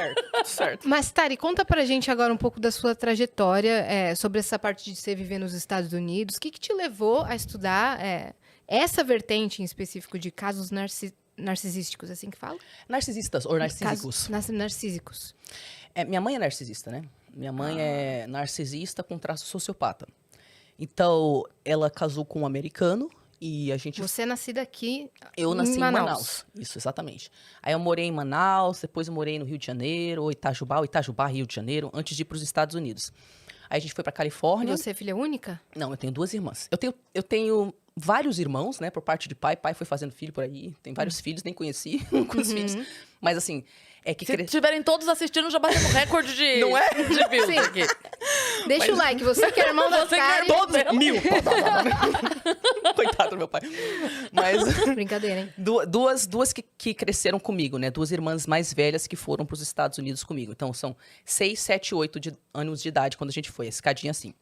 certo, tudo certo. Mas, Tari, conta pra gente agora um pouco da sua trajetória sobre essa parte de você viver nos Estados Unidos. O que te levou a estudar essa vertente em específico de casos narcisísticos, assim que fala? Narcisistas ou narcísicos? Narcísicos. Minha mãe é narcisista, né? Minha mãe é narcisista com traço sociopata. Então, ela casou com um americano e a gente... Você é nascida aqui Eu nasci em Manaus. Isso, exatamente. Aí eu morei em Manaus, depois eu morei no Rio de Janeiro, Itajubá, Rio de Janeiro, antes de ir para os Estados Unidos. Aí a gente foi para Califórnia. E você é filha única? Não, eu tenho 2 irmãs. Eu tenho vários irmãos, né, por parte de pai. Pai foi fazendo filho por aí. Tem vários filhos, nem conheci os filhos. Mas assim, é que... Se estiverem todos assistindo, já batemos recorde de... Não é? De views Sim. aqui. Deixa o like, você que é irmão da Tari. Todos 1000. Coitado do meu pai. Mas... Brincadeira, hein? Duas que cresceram comigo, né? 2 irmãs mais velhas que foram para os Estados Unidos comigo. Então, são 6, 7, 8 anos de idade quando a gente foi. A escadinha assim.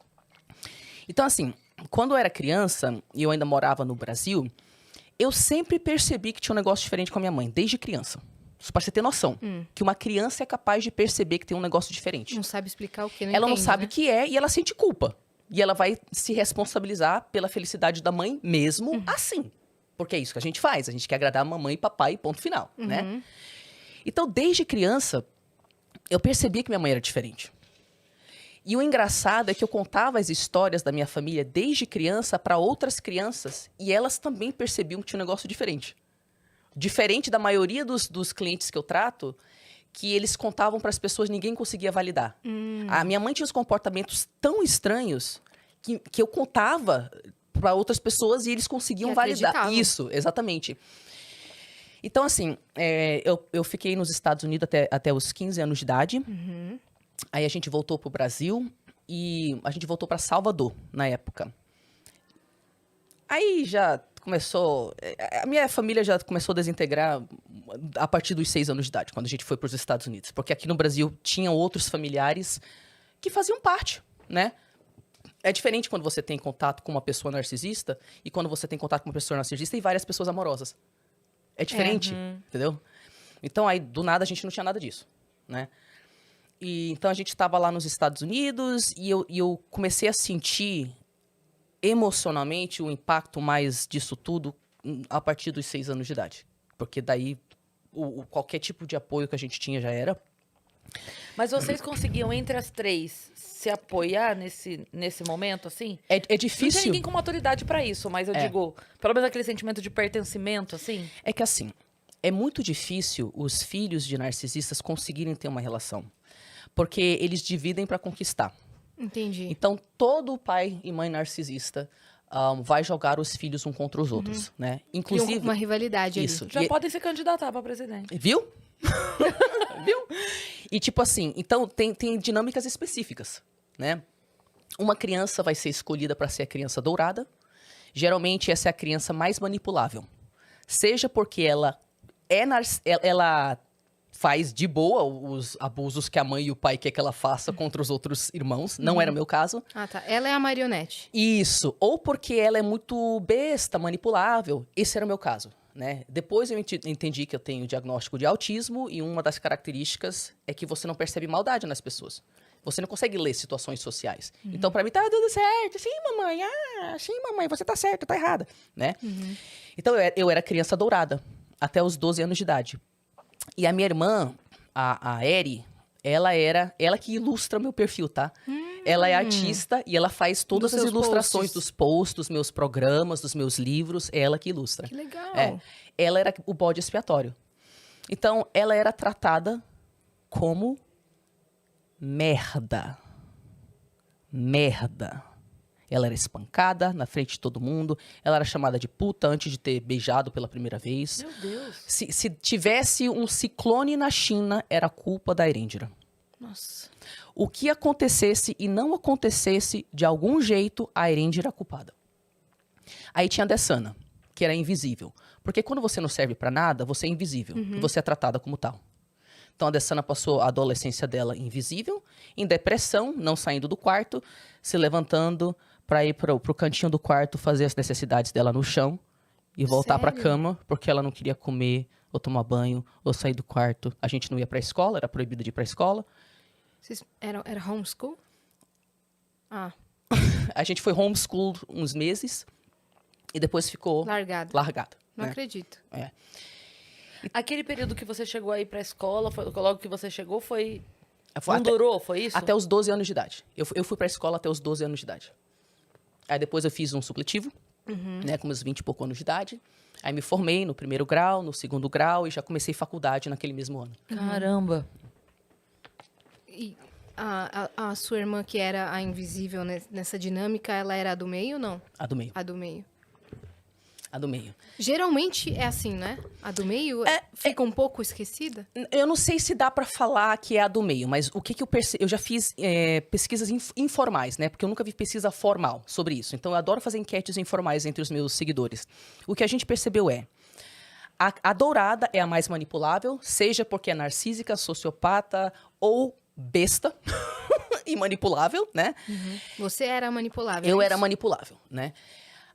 Então, assim, quando eu era criança e eu ainda morava no Brasil, eu sempre percebi que tinha um negócio diferente com a minha mãe, desde criança. Só pra você ter noção. Que uma criança é capaz de perceber que tem um negócio diferente. Não sabe explicar o que, Ela não entende, sabe né? o que é e ela sente culpa. E ela vai se responsabilizar pela felicidade da mãe mesmo assim. Porque é isso que a gente faz. A gente quer agradar a mamãe e papai, ponto final, né? Então, desde criança, eu percebia que minha mãe era diferente. E o engraçado é que eu contava as histórias da minha família desde criança para outras crianças e elas também percebiam que tinha um negócio diferente. Diferente da maioria dos clientes que eu trato, que eles contavam para as pessoas e ninguém conseguia validar. A minha mãe tinha uns comportamentos tão estranhos que eu contava para outras pessoas e eles conseguiam Que validar. acreditavam. Isso, exatamente. Então, assim, eu fiquei nos Estados Unidos até os 15 anos de idade. Aí a gente voltou pro Brasil e a gente voltou para Salvador, na época. Aí já começou... A minha família já começou a desintegrar a partir dos 6 anos de idade, quando a gente foi para os Estados Unidos. Porque aqui no Brasil tinham outros familiares que faziam parte, né? É diferente quando você tem contato com uma pessoa narcisista e quando você tem contato com uma pessoa narcisista e várias pessoas amorosas. É diferente, entendeu? Então, aí, do nada, a gente não tinha nada disso, né? E, então, a gente estava lá nos Estados Unidos e eu comecei a sentir emocionalmente o impacto mais disso tudo a partir dos 6 anos de idade. Porque daí, qualquer tipo de apoio que a gente tinha já era. Mas vocês conseguiam, entre as 3, se apoiar nesse momento, assim? É Não tinha difícil... ninguém com maturidade pra isso, mas eu digo, pelo menos aquele sentimento de pertencimento, assim. É que assim, é muito difícil os filhos de narcisistas conseguirem ter uma relação. Porque eles dividem para conquistar. Entendi. Então, todo pai e mãe narcisista vai jogar os filhos um contra os outros, né? Inclusive... Uma rivalidade isso. ali. Já podem se candidatar pra presidente. Viu? Viu? E tipo assim, então tem dinâmicas específicas, né? Uma criança vai ser escolhida para ser a criança dourada. Geralmente essa é a criança mais manipulável. Seja porque ela faz de boa os abusos que a mãe e o pai quer que ela faça contra os outros irmãos. Não era o meu caso. Ah, tá. Ela é a marionete. Isso. Ou porque ela é muito besta, manipulável. Esse era o meu caso, né? Depois eu entendi que eu tenho diagnóstico de autismo e uma das características é que você não percebe maldade nas pessoas. Você não consegue ler situações sociais. Então, pra mim, tá tudo certo. Sim, mamãe. Sim, mamãe. Você tá certa, tá errada, né? Então, eu era criança dourada até os 12 anos de idade. E a minha irmã, a Eri, ela que ilustra meu perfil, tá? Ela é artista e ela faz todas as ilustrações dos posts, dos meus programas, dos meus livros. É ela que ilustra. Que legal. Ela era o bode expiatório. Então, ela era tratada como merda. Merda. Ela era espancada na frente de todo mundo. Ela era chamada de puta antes de ter beijado pela primeira vez. Meu Deus. Se tivesse um ciclone na China, era culpa da Erendira. Nossa. O que acontecesse e não acontecesse, de algum jeito, a Erendira era culpada. Aí tinha a Dessana, que era invisível. Porque quando você não serve pra nada, você é invisível. E você é tratada como tal. Então, a Dessana passou a adolescência dela invisível, em depressão, não saindo do quarto, se levantando para ir pro cantinho do quarto, fazer as necessidades dela no chão e voltar pra Sério? cama, porque ela não queria comer ou tomar banho, ou sair do quarto. A gente não ia pra escola, era proibido de ir pra escola. Vocês era homeschool? Ah, A gente foi homeschool uns meses e depois ficou largado. largado. Não né? acredito. É. Aquele período que você chegou aí pra escola, logo que você chegou, foi... Foi Não durou, foi isso? até os 12 anos de idade. Eu fui pra escola até os 12 anos de idade. Aí depois eu fiz um supletivo, né, com meus 20 e poucos anos de idade. Aí me formei no primeiro grau, no segundo grau e já comecei faculdade naquele mesmo ano. Caramba. E a sua irmã, que era a invisível nessa dinâmica, ela era a do meio ou não? A do meio. A do meio. A do meio. Geralmente é assim, né? A do meio fica um pouco esquecida? Eu não sei se dá pra falar que é a do meio, mas o que eu percebi... Eu já fiz pesquisas informais, né? Porque eu nunca vi pesquisa formal sobre isso. Então, eu adoro fazer enquetes informais entre os meus seguidores. O que a gente percebeu é... A dourada é a mais manipulável, seja porque é narcísica, sociopata ou besta e manipulável, né? Você era manipulável. Eu é era isso? manipulável, né?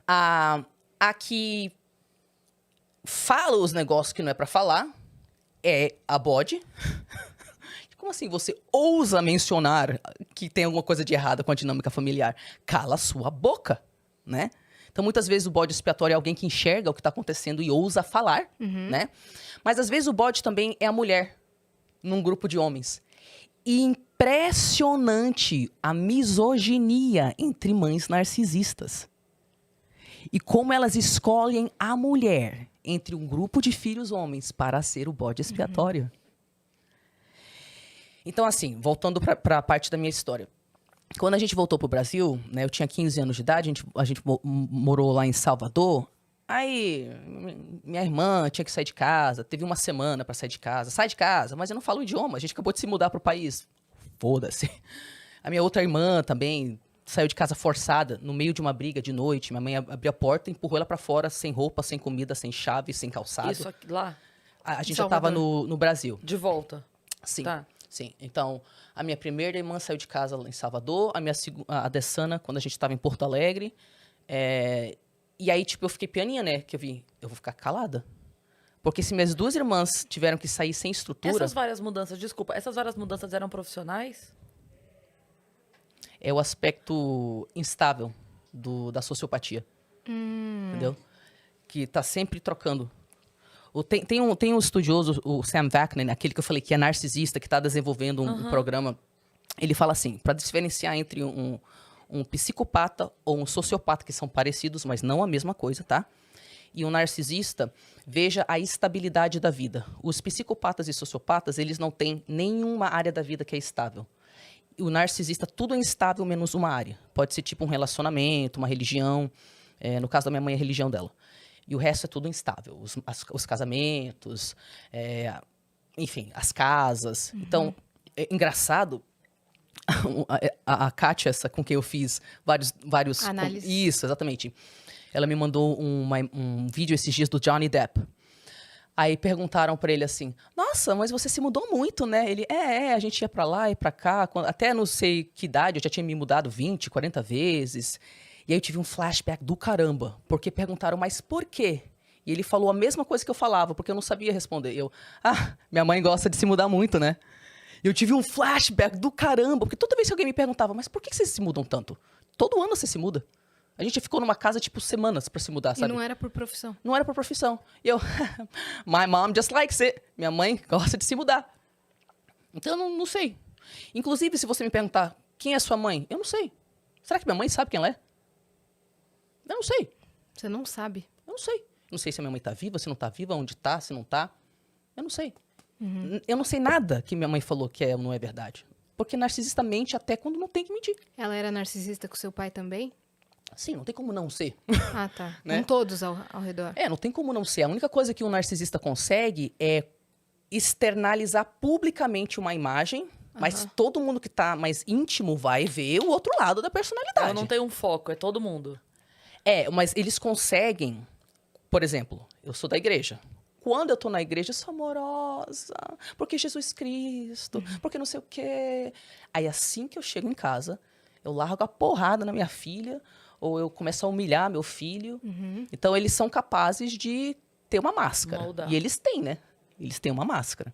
A que fala os negócios que não é pra falar é a bode. Como assim você ousa mencionar que tem alguma coisa de errada com a dinâmica familiar? Cala sua boca, né? Então, muitas vezes o bode expiatório é alguém que enxerga o que tá acontecendo e ousa falar, né? Mas, às vezes, o bode também é a mulher num grupo de homens. E impressionante a misoginia entre mães narcisistas. E como elas escolhem a mulher entre um grupo de filhos homens para ser o bode expiatório. Então, assim, voltando para a parte da minha história. Quando a gente voltou pro Brasil, né, eu tinha 15 anos de idade, a gente morou lá em Salvador. Aí, minha irmã tinha que sair de casa, teve uma semana para sair de casa. Sai de casa, mas eu não falo o idioma, a gente acabou de se mudar pro país. Foda-se. A minha outra irmã também saiu de casa forçada, no meio de uma briga de noite. Minha mãe abriu a porta e empurrou ela pra fora, sem roupa, sem comida, sem chave, sem calçado. Isso aqui, lá? A gente já tava no Brasil. De volta. Sim, Tá. sim. Então, a minha primeira irmã saiu de casa lá em Salvador, a Dessana, quando a gente tava em Porto Alegre. E aí, tipo, eu fiquei pianinha, né? Que eu vou ficar calada. Porque se minhas duas irmãs tiveram que sair sem estrutura... Essas várias mudanças, desculpa, essas várias mudanças eram profissionais? É o aspecto instável da sociopatia. Entendeu? Que tá sempre trocando. Tem um estudioso, o Sam Vaknin, aquele que eu falei que é narcisista, que tá desenvolvendo um programa. Ele fala assim, para diferenciar entre um psicopata ou um sociopata, que são parecidos, mas não a mesma coisa, tá? E um narcisista, veja a estabilidade da vida. Os psicopatas e sociopatas, eles não têm nenhuma área da vida que é estável. O narcisista, tudo é instável menos uma área. Pode ser tipo um relacionamento, uma religião. No caso da minha mãe, a religião dela. E o resto é tudo instável. Os casamentos, enfim, as casas. Então, é engraçado. A Kátia, essa com quem eu fiz vários... Análises. Isso, exatamente. Ela me mandou um vídeo esses dias do Johnny Depp. Aí perguntaram pra ele assim, nossa, mas você se mudou muito, né? Ele, a gente ia pra lá e pra cá, até não sei que idade, eu já tinha me mudado 20, 40 vezes. E aí eu tive um flashback do caramba, porque perguntaram, mas por quê? E ele falou a mesma coisa que eu falava, porque eu não sabia responder. Minha mãe gosta de se mudar muito, né? E eu tive um flashback do caramba, porque toda vez que alguém me perguntava, mas por que vocês se mudam tanto? Todo ano você se muda. A gente ficou numa casa, tipo, semanas pra se mudar, sabe? E não era por profissão. Não era por profissão. E eu, my mom just likes it. Minha mãe gosta de se mudar. Então, eu não sei. Inclusive, se você me perguntar, quem é sua mãe? Eu não sei. Será que minha mãe sabe quem ela é? Eu não sei. Você não sabe. Eu não sei. Não sei se a minha mãe tá viva, se não tá viva, onde tá, se não tá. Eu não sei. Eu não sei nada que minha mãe falou que não é verdade. Porque narcisista mente até quando não tem que mentir. Ela era narcisista com seu pai também? Sim, não tem como não ser. Ah, tá. Né? Com todos ao redor. Não tem como não ser. A única coisa que um narcisista consegue é externalizar publicamente uma imagem, mas todo mundo que tá mais íntimo vai ver o outro lado da personalidade. Ela não tem um foco, é todo mundo. Mas eles conseguem... Por exemplo, eu sou da igreja. Quando eu tô na igreja, eu sou amorosa. Porque Jesus Cristo. Porque não sei o quê. Aí assim que eu chego em casa, eu largo a porrada na minha filha, ou eu começo a humilhar meu filho. Então, eles são capazes de ter uma máscara. Moldar. E eles têm, né? Eles têm uma máscara.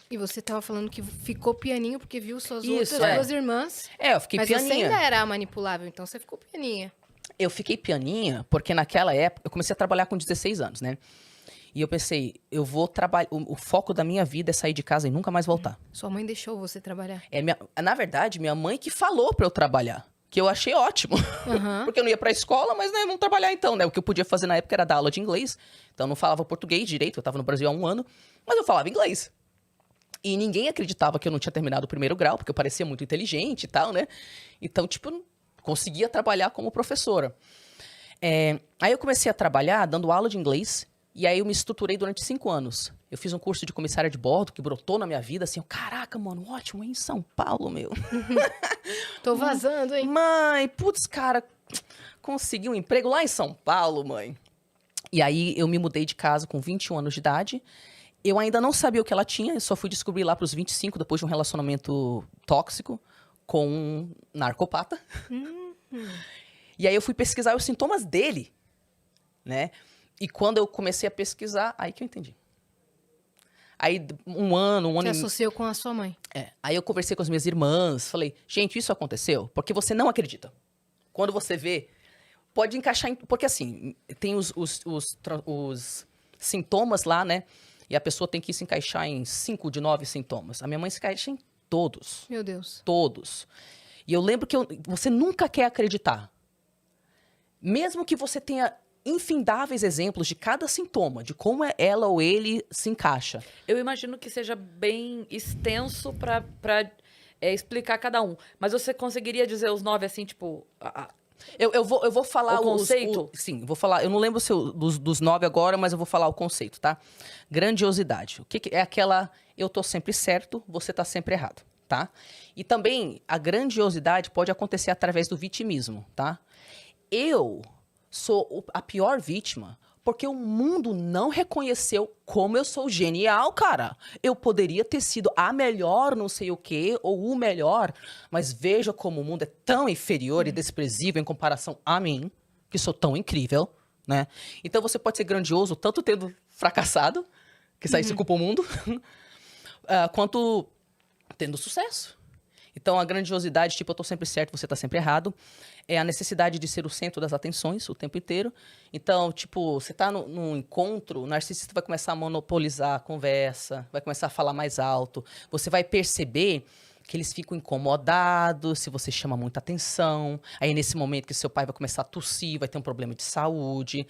E você tava falando que ficou pianinho porque viu suas Isso, outras é. duas irmãs. Eu fiquei Mas você pianinha. ainda era manipulável, então você ficou pianinha. Eu fiquei pianinha porque naquela época, eu comecei a trabalhar com 16 anos, né? E eu pensei, eu vou trabalhar, o foco da minha vida é sair de casa e nunca mais voltar. Sua mãe deixou você trabalhar. Na verdade, minha mãe que falou pra eu trabalhar, que eu achei ótimo. Aham. Porque eu não ia pra escola, mas né, vamos trabalhar então, né? O que eu podia fazer na época era dar aula de inglês. Então eu não falava português direito, eu tava no Brasil há 1 ano, mas eu falava inglês. E ninguém acreditava que eu não tinha terminado o 1º grau, porque eu parecia muito inteligente e tal, né? Então, tipo, eu conseguia trabalhar como professora. Aí eu comecei a trabalhar dando aula de inglês, e aí eu me estruturei durante 5 anos. Eu fiz um curso de comissária de bordo, que brotou na minha vida, assim, caraca, mano, ótimo, em São Paulo, meu. Tô vazando, hein? Mãe, putz, cara, consegui um emprego lá em São Paulo, mãe. E aí eu me mudei de casa com 21 anos de idade. Eu ainda não sabia o que ela tinha, eu só fui descobrir lá pros 25, depois de um relacionamento tóxico com um narcopata. E aí eu fui pesquisar os sintomas dele, né? E quando eu comecei a pesquisar, aí que eu entendi. Aí um ano Você e... associou com a sua mãe. Aí eu conversei com as minhas irmãs, falei, gente, isso aconteceu porque você não acredita. Quando você vê, pode encaixar em... Porque assim, tem os sintomas lá, né? E a pessoa tem que se encaixar em 5 de 9 sintomas. A minha mãe se encaixa em todos. Meu Deus. Todos. E eu lembro que você nunca quer acreditar. Mesmo que você tenha infindáveis exemplos de cada sintoma, de como ela ou ele se encaixa. Eu imagino que seja bem extenso pra explicar cada um. Mas você conseguiria dizer os 9 assim, tipo... Eu vou falar O conceito? sim, vou falar. Eu não lembro dos 9 agora, mas eu vou falar o conceito, tá? Grandiosidade. O que é aquela... Eu tô sempre certo, você tá sempre errado, tá? E também, a grandiosidade pode acontecer através do vitimismo, tá? Eu sou a pior vítima porque o mundo não reconheceu como eu sou genial, cara. Eu poderia ter sido a melhor não sei o quê, ou o melhor, mas veja como o mundo é tão inferior e desprezível em comparação a mim, que sou tão incrível, né? Então você pode ser grandioso tanto tendo fracassado, que isso aí se culpa o mundo, quanto tendo sucesso. Então, a grandiosidade, tipo, eu tô sempre certo, você tá sempre errado. É a necessidade de ser o centro das atenções o tempo inteiro. Então, tipo, você tá num encontro, o narcisista vai começar a monopolizar a conversa, vai começar a falar mais alto. Você vai perceber que eles ficam incomodados se você chama muita atenção. Aí, nesse momento que seu pai vai começar a tossir, vai ter um problema de saúde.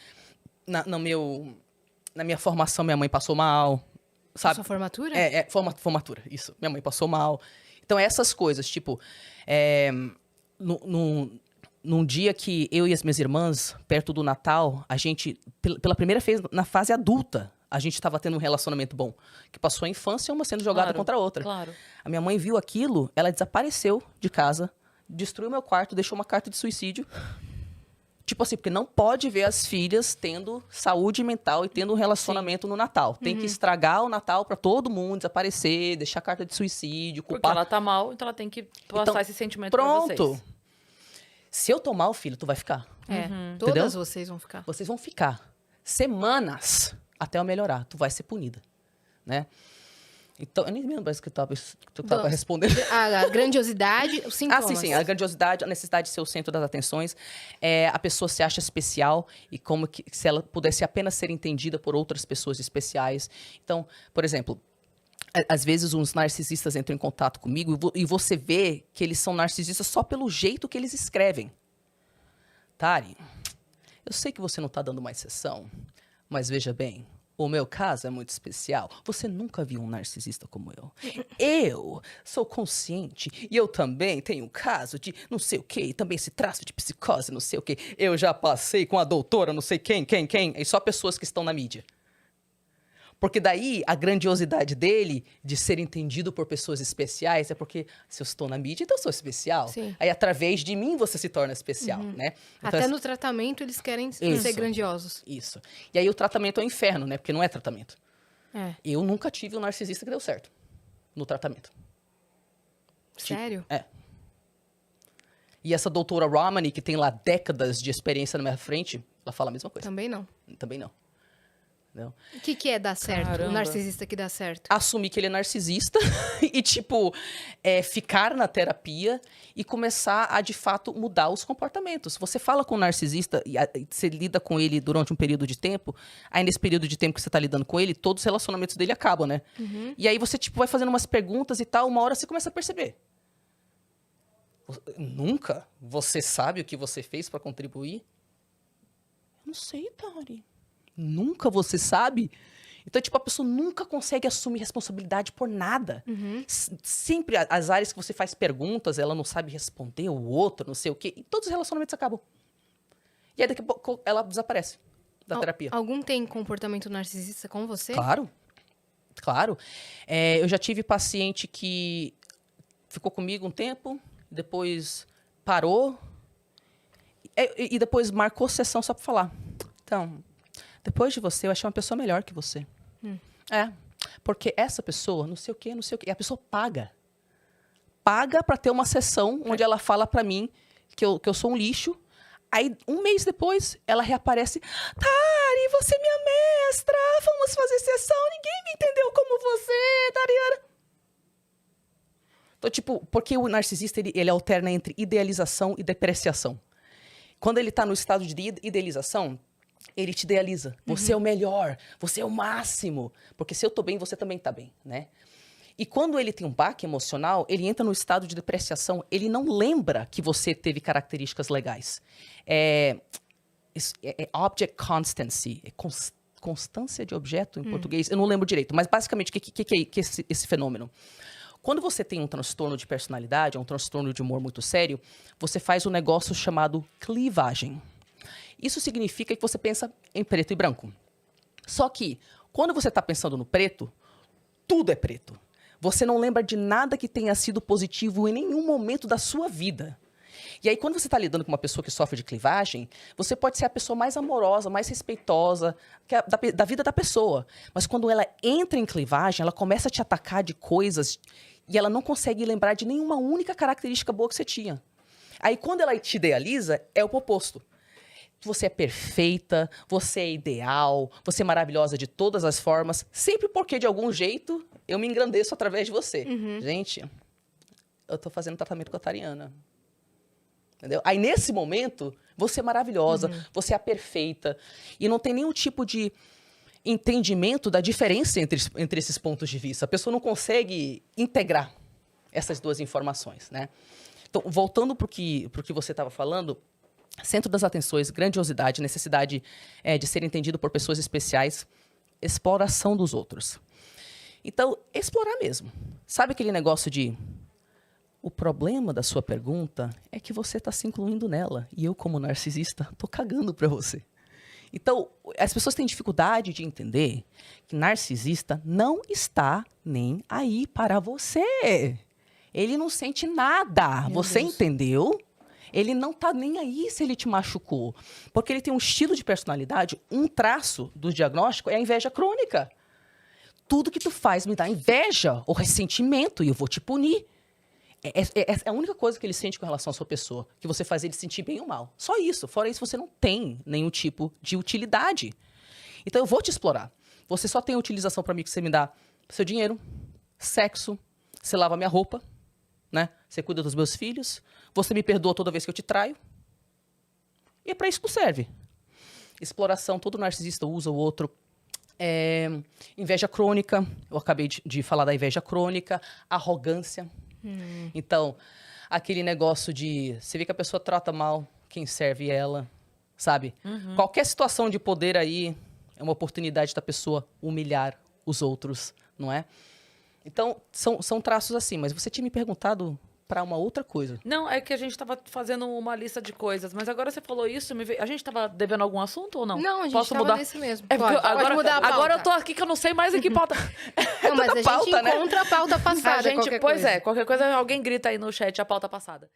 Na minha formação, minha mãe passou mal, sabe? Sua formatura? Formatura, isso. Minha mãe passou mal. Então, essas coisas, tipo, num dia que eu e as minhas irmãs, perto do Natal, a gente, pela primeira vez na fase adulta, a gente estava tendo um relacionamento bom. Que passou a infância, uma sendo jogada contra a outra. Claro. A minha mãe viu aquilo, ela desapareceu de casa, destruiu meu quarto, deixou uma carta de suicídio. Tipo assim, porque não pode ver as filhas tendo saúde mental e tendo um relacionamento no Natal. Tem que estragar o Natal pra todo mundo desaparecer, deixar carta de suicídio, Porque culpar. ela tá mal, então ela tem que passar Então, esse sentimento Pronto. pra vocês. Se eu tomar o filho, tu vai ficar. Todas Entendeu? vocês vão ficar. Vocês vão ficar semanas até eu melhorar. Tu vai ser punida, né? Então, eu nem lembro mais que tu tava respondendo. A grandiosidade, os sintomas. Sim. A grandiosidade, a necessidade de ser o centro das atenções. A pessoa se acha especial e como que se ela pudesse apenas ser entendida por outras pessoas especiais. Então, por exemplo, às vezes uns narcisistas entram em contato comigo e você vê que eles são narcisistas só pelo jeito que eles escrevem. Tari, eu sei que você não está dando mais sessão, mas veja bem, o meu caso é muito especial. Você nunca viu um narcisista como eu. Eu sou consciente e eu também tenho um caso de não sei o quê, também esse traço de psicose, não sei o quê. Eu já passei com a doutora, não sei quem. E só pessoas que estão na mídia. Porque daí a grandiosidade dele de ser entendido por pessoas especiais é porque se eu estou na mídia, então eu sou especial. Sim. Aí através de mim você se torna especial, né? Então, Até no tratamento eles querem ser grandiosos. Isso. E aí o tratamento é o inferno, né? Porque não é tratamento. É. Eu nunca tive um narcisista que deu certo no tratamento. Sério? E essa doutora Romani, que tem lá décadas de experiência na minha frente, ela fala a mesma coisa. Também não. Também não. entendeu? O que é dar certo? Caramba. O narcisista que dá certo? Assumir que ele é narcisista e, tipo, ficar na terapia e começar a, de fato, mudar os comportamentos. Você fala com um narcisista e você lida com ele durante um período de tempo, aí nesse período de tempo que você tá lidando com ele, todos os relacionamentos dele acabam, né? E aí você, tipo, vai fazendo umas perguntas e tal, uma hora você começa a perceber. Nunca você sabe o que você fez para contribuir? Eu não sei, Tari. Nunca você sabe? Então, tipo, a pessoa nunca consegue assumir responsabilidade por nada. Sempre as áreas que você faz perguntas, ela não sabe responder, o outro, não sei o quê. E todos os relacionamentos acabam. E aí, daqui a pouco, ela desaparece da terapia. Algum tem comportamento narcisista com você? Claro. Claro. Eu já tive paciente que ficou comigo um tempo, depois parou e depois marcou sessão só pra falar. Então, depois de você, eu achei uma pessoa melhor que você. Porque essa pessoa, não sei o quê, não sei o quê. E a pessoa paga. Paga pra ter uma sessão onde ela fala pra mim que eu sou um lixo. Aí, um mês depois, ela reaparece. Tari, você é minha mestra. Vamos fazer sessão. Ninguém me entendeu como você, Tariana. Então, tipo, porque o narcisista, ele alterna entre idealização e depreciação. Quando ele tá no estado de idealização, ele te idealiza. Você é o melhor, você é o máximo. Porque se eu tô bem, você também tá bem, né? E quando ele tem um baque emocional, ele entra no estado de depreciação. Ele não lembra que você teve características legais. Object constancy. Constância de objeto em português? Eu não lembro direito. Mas, basicamente, o que é esse fenômeno? Quando você tem um transtorno de personalidade, um transtorno de humor muito sério, você faz um negócio chamado clivagem. Isso significa que você pensa em preto e branco. Só que, quando você está pensando no preto, tudo é preto. Você não lembra de nada que tenha sido positivo em nenhum momento da sua vida. E aí, quando você está lidando com uma pessoa que sofre de clivagem, você pode ser a pessoa mais amorosa, mais respeitosa da vida da pessoa. Mas quando ela entra em clivagem, ela começa a te atacar de coisas e ela não consegue lembrar de nenhuma única característica boa que você tinha. Aí, quando ela te idealiza, é o oposto. Você é perfeita, você é ideal, você é maravilhosa de todas as formas, sempre porque, de algum jeito, eu me engrandeço através de você. Gente, eu tô fazendo tratamento com a Tariana. Entendeu? Aí, nesse momento, você é maravilhosa, você é a perfeita. E não tem nenhum tipo de entendimento da diferença entre esses pontos de vista. A pessoa não consegue integrar essas duas informações, né? Então, voltando para o que você estava falando, centro das atenções, grandiosidade, necessidade de ser entendido por pessoas especiais, exploração dos outros. Então, explorar mesmo. Sabe aquele negócio de... O problema da sua pergunta é que você está se incluindo nela. E eu, como narcisista, estou cagando para você. Então, as pessoas têm dificuldade de entender que narcisista não está nem aí para você. Ele não sente nada. Meu Você Deus. entendeu? Ele não tá nem aí se ele te machucou. Porque ele tem um estilo de personalidade, um traço do diagnóstico é a inveja crônica. Tudo que tu faz me dá inveja ou ressentimento e eu vou te punir. É a única coisa que ele sente com relação à sua pessoa, que você faz ele se sentir bem ou mal. Só isso. Fora isso, você não tem nenhum tipo de utilidade. Então, eu vou te explorar. Você só tem utilização para mim que você me dá seu dinheiro, sexo, você lava minha roupa, né? Você cuida dos meus filhos, você me perdoa toda vez que eu te traio. E é para isso que serve. Exploração, todo narcisista usa o outro. Inveja crônica, eu acabei de falar da inveja crônica, arrogância. Então, aquele negócio de... Você vê que a pessoa trata mal quem serve ela, sabe? Qualquer situação de poder aí é uma oportunidade da pessoa humilhar os outros, não é? Então, são traços assim, mas você tinha me perguntado para uma outra coisa. Não, é que a gente estava fazendo uma lista de coisas, mas agora você falou isso, a gente estava devendo algum assunto ou não? Não, a gente Posso tava mudar? nesse mesmo. É porque Pode mudar a pauta. agora eu tô aqui que eu não sei mais em que pauta. Não, mas a gente pauta, né? encontra a pauta passada, qualquer Pois coisa. qualquer coisa, alguém grita aí no chat a pauta passada.